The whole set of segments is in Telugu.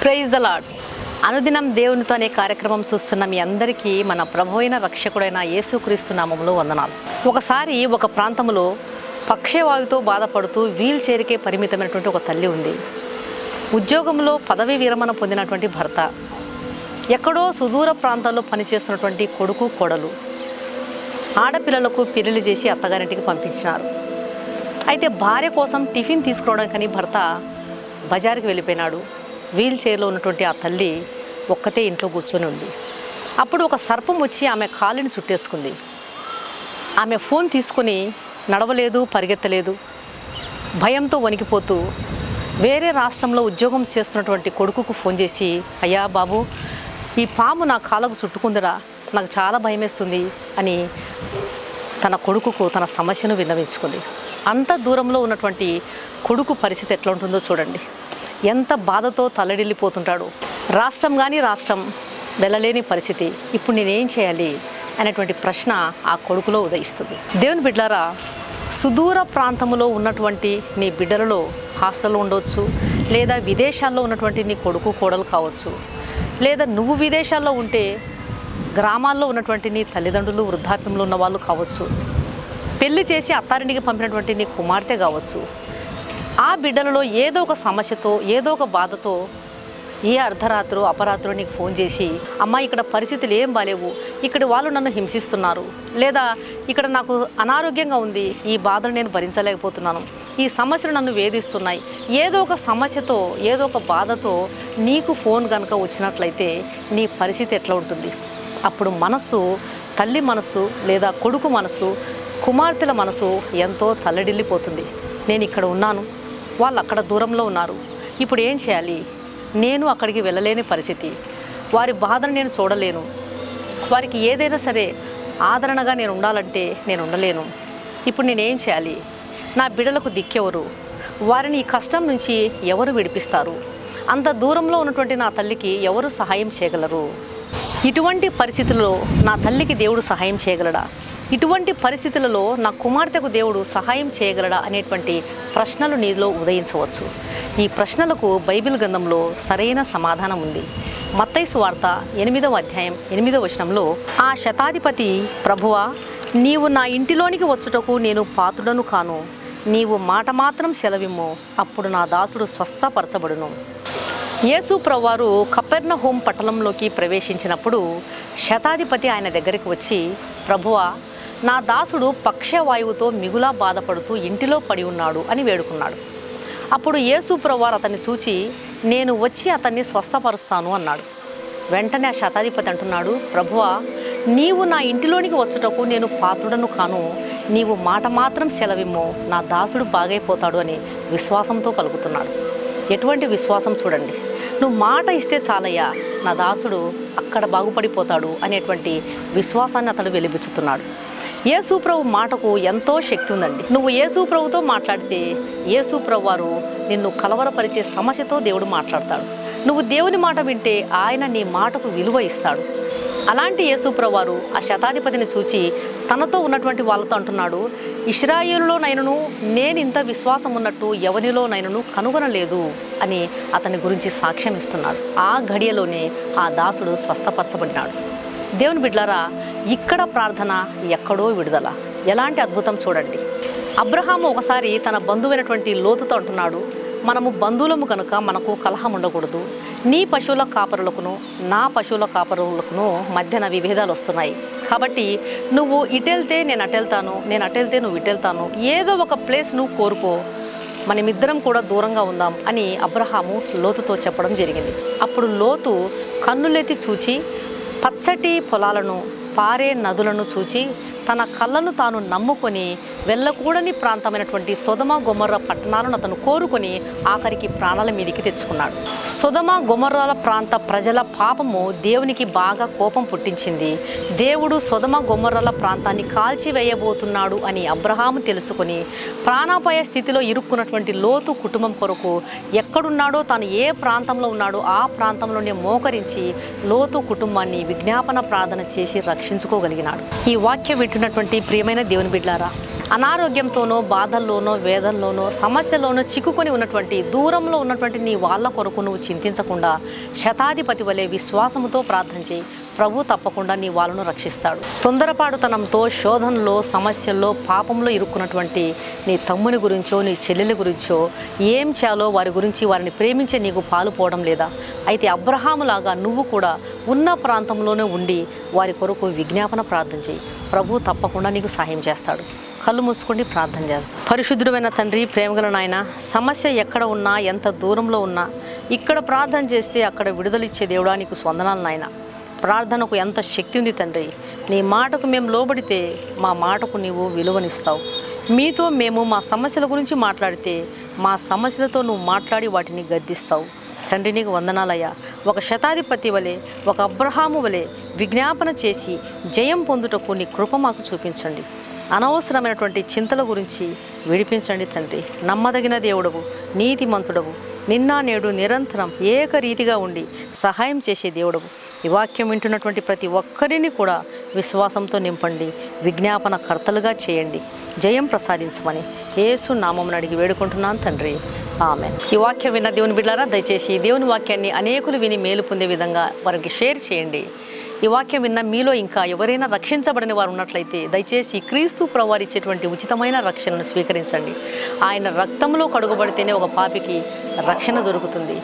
Praise the lord. అనుదినం దేవునితో అనే కార్యక్రమం చూస్తున్న మీ అందరికీ మన ప్రభువైన రక్షకుడైన యేసుక్రీస్తు నామములో వందనాలు. ఒకసారి ఒక ప్రాంతంలో పక్షవాయువుతో బాధపడుతూ వీల్ చైర్కే పరిమితమైనటువంటి ఒక తల్లి ఉంది. ఉద్యోగంలో పదవీ విరమణ పొందినటువంటి భర్త, ఎక్కడో సుదూర ప్రాంతాల్లో పనిచేస్తున్నటువంటి కొడుకు కోడలు, ఆడపిల్లలకు పెళ్లిళ్ళు చేసి అత్తగారింటికి పంపించినారు. అయితే భార్య కోసం టిఫిన్ తీసుకురావడానికని భర్త బజారుకి వెళ్ళిపోయినాడు. వీల్ చైర్లో ఉన్నటువంటి ఆ తల్లి ఒక్కతే ఇంట్లో కూర్చొని ఉంది. అప్పుడు ఒక సర్పం వచ్చి ఆమె కాలిని చుట్టేసుకుంది. ఆమె ఫోన్ తీసుకొని నడవలేదు, పరిగెత్తలేదు. భయంతో వణికిపోతూ వేరే రాష్ట్రంలో ఉద్యోగం చేస్తున్నటువంటి కొడుకుకు ఫోన్ చేసి, అయ్యా బాబు, ఈ పాము నా కాళ్ళకు చుట్టుకుందిరా, నాకు చాలా భయమేస్తుంది అని తన కొడుకుకు తన సమస్యను విన్నవించుకుంది. అంత దూరంలో ఉన్నటువంటి కొడుకు పరిస్థితి ఎట్లా ఉంటుందో చూడండి. ఎంత బాధతో తల్లడిల్లిపోతుంటాడు. రాష్ట్రం వెళ్ళలేని పరిస్థితి. ఇప్పుడు నేనేం చేయాలి అనేటువంటి ప్రశ్న ఆ కొడుకులో ఉదయిస్తుంది. దేవుని బిడ్డలారా, సుదూర ప్రాంతంలో ఉన్నటువంటి నీ బిడ్డలలో హాస్టల్లో ఉండవచ్చు, లేదా విదేశాల్లో ఉన్నటువంటి నీ కొడుకు కోడలు కావచ్చు, లేదా నువ్వు విదేశాల్లో ఉంటే గ్రామాల్లో ఉన్నటువంటి నీ తల్లిదండ్రులు వృద్ధాప్యంలో ఉన్న వాళ్ళు కావచ్చు, పెళ్లి చేసి అత్తారింటికి పంపినటువంటి నీ కుమార్తె కావచ్చు. ఆ బిడ్డలలో ఏదో ఒక సమస్యతో, ఏదో ఒక బాధతో ఏ అర్ధరాత్రో అపరాత్రో నీకు ఫోన్ చేసి, అమ్మ ఇక్కడ పరిస్థితులు ఏం బాలేవు, ఇక్కడ వాళ్ళు నన్ను హింసిస్తున్నారు, లేదా ఇక్కడ నాకు అనారోగ్యంగా ఉంది, ఈ బాధను నేను భరించలేకపోతున్నాను, ఈ సమస్యలు నన్ను వేధిస్తున్నాయి, ఏదో ఒక సమస్యతో, ఏదో ఒక బాధతో నీకు ఫోన్ కనుక వచ్చినట్లయితే నీ పరిస్థితి ఎట్లా ఉంటుంది? అప్పుడు మనసు, తల్లి మనసు లేదా కొడుకు మనసు, కుమార్తెల మనసు ఎంతో తల్లడిల్లిపోతుంది. నేను ఇక్కడ ఉన్నాను, వాళ్ళు అక్కడ దూరంలో ఉన్నారు, ఇప్పుడు ఏం చేయాలి? నేను అక్కడికి వెళ్ళలేని పరిస్థితి, వారి బాధను నేను చూడలేను, వారికి ఏదైనా సరే ఆదరణగా నేను ఉండాలంటే నేను ఉండలేను. ఇప్పుడు నేనేం చేయాలి? నా బిడ్డలకు దిక్కెవరు? వారిని ఈ కష్టం నుంచి ఎవరు విడిపిస్తారు? అంత దూరంలో ఉన్నటువంటి నా తల్లికి ఎవరు సహాయం చేయగలరు? ఇటువంటి పరిస్థితుల్లో నా తల్లికి దేవుడు సహాయం చేయగలడా? ఇటువంటి పరిస్థితులలో నా కుమార్తెకు దేవుడు సహాయం చేయగలడా అనేటువంటి ప్రశ్నలు నీలో ఉదయించవచ్చు. ఈ ప్రశ్నలకు బైబిల్ గ్రంథంలో సరైన సమాధానం ఉంది. మత్తయి సువార్త 8వ అధ్యాయం 8వ వచనంలో, ఆ శతాధిపతి, ప్రభువా, నీవు నా ఇంటిలోనికి వచ్చుటకు నేను పాత్రుడను కాను, నీవు మాట మాత్రం సెలవిమ్ము, అప్పుడు నా దాసుడు స్వస్థపరచబడును. యేసు ప్రభువారు కపెర్నహూం పట్టణంలోకి ప్రవేశించినప్పుడు శతాధిపతి ఆయన దగ్గరికి వచ్చి, ప్రభువా, నా దాసుడు పక్షవాయువుతో మిగులా బాధపడుతూ ఇంటిలో పడి ఉన్నాడు అని వేడుకున్నాడు. అప్పుడు యేసు ప్రభువారు అతన్ని చూచి, నేను వచ్చి అతన్ని స్వస్థపరుస్తాను అన్నాడు. వెంటనే ఆ శతాధిపతి అంటున్నాడు, ప్రభువా, నీవు నా ఇంటిలోనికి వచ్చుటకు నేను పాత్రుడను కాను, నీవు మాట మాత్రం సెలవిమ్ము, నా దాసుడు బాగైపోతాడు అని విశ్వాసంతో పలుకుతున్నాడు. ఎటువంటి విశ్వాసం చూడండి! నువ్వు మాట ఇస్తే చాలయ్యా, నా దాసుడు అక్కడ బాగుపడిపోతాడు అనేటువంటి విశ్వాసాన్ని అతడు వెలిబుచ్చుతున్నాడు. యేసు ప్రభు మాటకు ఎంతో శక్తి ఉందండి. నువ్వు యేసు ప్రభుతో మాట్లాడితే యేసు ప్రభు వారు నిన్ను కలవరపరిచే సమస్యతో దేవుడు మాట్లాడతాడు. నువ్వు దేవుని మాట వింటే ఆయన నీ మాటకు విలువ ఇస్తాడు. అలాంటి యేసు ప్రభు వారు ఆ శతాధిపతిని చూచి తనతో ఉన్నటువంటి వాళ్ళతో అంటున్నాడు, ఇశ్రాయేలులోనైనను నేను ఇంత విశ్వాసం ఉన్నట్టు ఎవరిలోనైనను కనుగొనలేదు అని అతని గురించి సాక్ష్యం ఇస్తున్నాడు. ఆ ఘడియలోనే ఆ దాసుడు స్వస్థపరచబడినాడు. దేవుని బిడ్డలారా, ఇక్కడ ప్రార్థన, ఎక్కడో విడుదల. ఎలాంటి అద్భుతం చూడండి! అబ్రహాము ఒకసారి తన బంధువైనటువంటి లోతుతో అంటున్నాడు, మనము బంధువులము కనుక మనకు కలహం ఉండకూడదు, నీ పశువుల కాపరులకును నా పశువుల కాపరులకును మధ్యన విభేదాలు వస్తున్నాయి, కాబట్టి నువ్వు ఇటెళ్తే నేను అటెళ్తాను, నేను అటెళ్తే నువ్వు ఇటెళ్తాను, ఏదో ఒక ప్లేస్ నువ్వు కోరుకో, మనమిద్దరం కూడా దూరంగా ఉందాం అని అబ్రహాము లోతుతో చెప్పడం జరిగింది. అప్పుడు లోతు కన్నులెత్తి చూచి పచ్చటి పొలాలను, పారే నదులను చూచి తన కళ్ళను తాను నమ్ముకొని వెళ్ళకూడని ప్రాంతమైనటువంటి సొదొమ గొమొర్రా పట్టణాలను అతను కోరుకొని ఆఖరికి ప్రాణాల మీదికి తెచ్చుకున్నాడు. సొదొమ గొమొర్రాల ప్రాంత ప్రజల పాపము దేవునికి బాగా కోపం పుట్టించింది. దేవుడు సొదొమ గొమొర్రాల ప్రాంతాన్ని కాల్చివేయబోతున్నాడు అని అబ్రహాము తెలుసుకొని ప్రాణాపాయ స్థితిలో ఇరుక్కున్నటువంటి లోతు కుటుంబం కొరకు ఎక్కడున్నాడో, తాను ఏ ప్రాంతంలో ఉన్నాడో ఆ ప్రాంతంలోనే మోకరించి లోతు కుటుంబాన్ని విజ్ఞాపన ప్రార్థన చేసి రక్షించుకోగలిగినాడు. ఈ వాక్యం వింటున్నటువంటి ప్రియమైన దేవుని బిడ్డలారా, అనారోగ్యంతోనో, బాధల్లోనో, వేదనలోనో, సమస్యలోనో చిక్కుకొని ఉన్నటువంటి దూరంలో ఉన్నటువంటి నీ వాళ్ళ కొరకు నువ్వు చింతించకుండా శతాధిపతి వలె విశ్వాసముతో ప్రార్థన చేయి. ప్రభు తప్పకుండా నీ వాళ్ళను రక్షిస్తాడు. తొందరపాటుతనంతో శోధనలో, సమస్యల్లో, పాపంలో ఇరుక్కున్నటువంటి నీ తమ్ముని గురించో, నీ చెల్లెల గురించో ఏం చేయాలో వారి గురించి వారిని ప్రేమించే నీకు పాలుపోవడం లేదా? అయితే అబ్రహాములాగా నువ్వు కూడా ఉన్న ప్రాంతంలోనే ఉండి వారి కొరకు విజ్ఞాపన ప్రార్థన చేయి. ప్రభు తప్పకుండా నీకు సహాయం చేస్తాడు. కళ్ళు మూసుకొని ప్రార్థన చేస్తాం. పరిశుద్ధుడైన తండ్రి, ప్రేమగల నాయన, సమస్య ఎక్కడ ఉన్నా, ఎంత దూరంలో ఉన్నా ఇక్కడ ప్రార్థన చేస్తే అక్కడ విడుదలిచ్చే దేవుడా నీకు వందనాలు నాయన. ప్రార్థనకు ఎంత శక్తి ఉంది తండ్రి. నీ మాటకు మేము లోబడితే మా మాటకు నీవు విలువనిస్తావు. మీతో మేము మా సమస్యల గురించి మాట్లాడితే మా సమస్యలతో నువ్వు మాట్లాడి వాటిని గద్దిస్తావు. తండ్రి నీకు వందనాలయ్యా. ఒక శతాధిపతి వలె, ఒక అబ్రహాము వలె విజ్ఞాపన చేసి జయం పొందుటకు నీ కృప మాకు చూపించండి. అనవసరమైనటువంటి చింతల గురించి విడిపించండి తండ్రి. నమ్మదగిన దేవుడవు, నీతిమంతుడవు, నిన్న నేడు నిరంతరం ఏకరీతిగా ఉండి సహాయం చేసే దేవుడవు. ఈ వాక్యం వింటున్నటువంటి ప్రతి ఒక్కరిని కూడా విశ్వాసంతో నింపండి. విజ్ఞాపన కర్తలుగా చేయండి. జయం ప్రసాదించమని యేసు నామమున అడిగి వేడుకుంటున్నాను తండ్రి. ఆమేన్. ఈ వాక్యం విన్న దేవుని బిడ్డలారా, దయచేసి దేవుని వాక్యాన్ని అనేకులు విని మేలు పొందే విధంగా వారికి షేర్ చేయండి. ఈ వాక్యం విన్న మీలో ఇంకా ఎవరైనా రక్షించబడిన వారు ఉన్నట్లయితే దయచేసి క్రీస్తు ప్రభువారు ఇచ్చేటువంటి ఉచితమైన రక్షణను స్వీకరించండి. ఆయన రక్తంలో కడుగుబడితేనే ఒక పాపికి రక్షణ దొరుకుతుంది,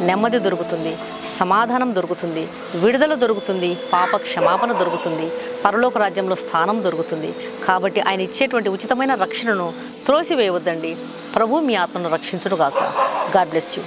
నెమ్మది దొరుకుతుంది, సమాధానం దొరుకుతుంది, విడుదల దొరుకుతుంది, పాప క్షమాపణ దొరుకుతుంది, పరలోక రాజ్యంలో స్థానం దొరుకుతుంది. కాబట్టి ఆయన ఇచ్చేటువంటి ఉచితమైన రక్షణను త్రోసివేయవద్దండి. ప్రభు మీ ఆత్మను రక్షించుడుగాక. God bless you.